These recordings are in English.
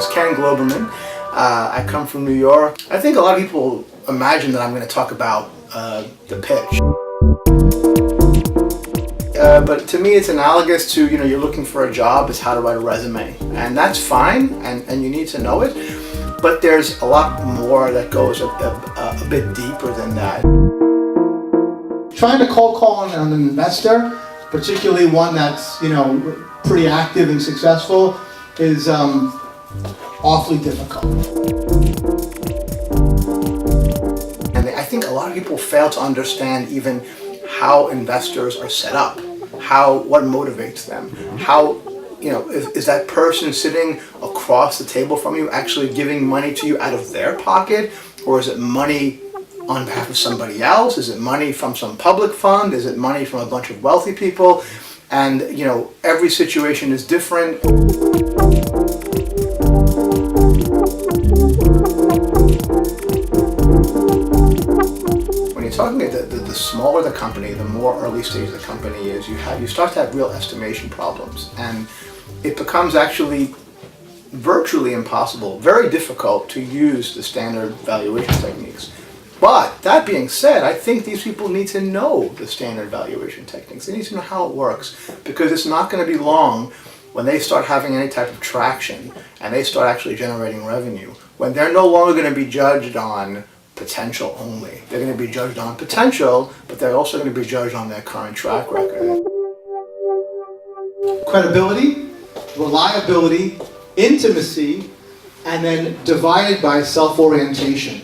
is Ken Globerman. I come from New York. I think a lot of people imagine that I'm going to talk about the pitch. But to me it's analogous to, you're looking for a job, it's how to write a resume. And that's fine, and you need to know it. But there's a lot more that goes a bit deeper than that. Trying to cold call on an investor, particularly one that's, pretty active and successful, is awfully difficult. And I think a lot of people fail to understand even how investors are set up, what motivates them, is that person sitting across the table from you actually giving money to you out of their pocket, or is it money on behalf of somebody else? Is it money from some public fund? Is it money from a bunch of wealthy people? And every situation is different. When you're talking about the smaller the company, the more early stage the company is, you start to have real estimation problems, and it becomes actually virtually impossible, very difficult to use the standard valuation techniques. But that being said, I think these people need to know the standard valuation techniques. They need to know how it works, because it's not going to be long when they start having any type of traction and they start actually generating revenue, when they're no longer going to be judged on potential only. They're going to be judged on potential, but they're also going to be judged on their current track record. Credibility, reliability, intimacy, and then divided by self-orientation.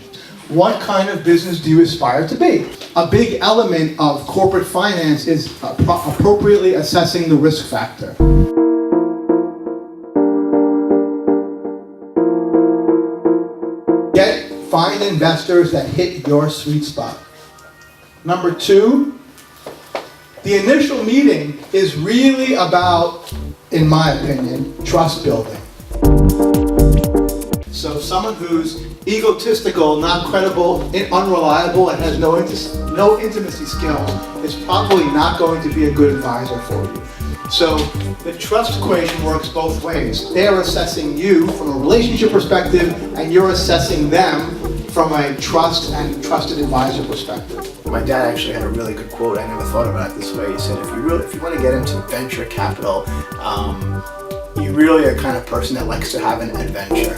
What kind of business do you aspire to be? A big element of corporate finance is appropriately assessing the risk factor. Find investors that hit your sweet spot. Number 2, the initial meeting is really about, in my opinion, trust building. So someone who's egotistical, not credible, unreliable, and has no intimacy skills is probably not going to be a good advisor for you. So the trust equation works both ways. They're assessing you from a relationship perspective, and you're assessing them from a trust and trusted advisor perspective. My dad actually had a really good quote. I never thought about it this way. He said, if you want to get into venture capital, you really are the kind of person that likes to have an adventure.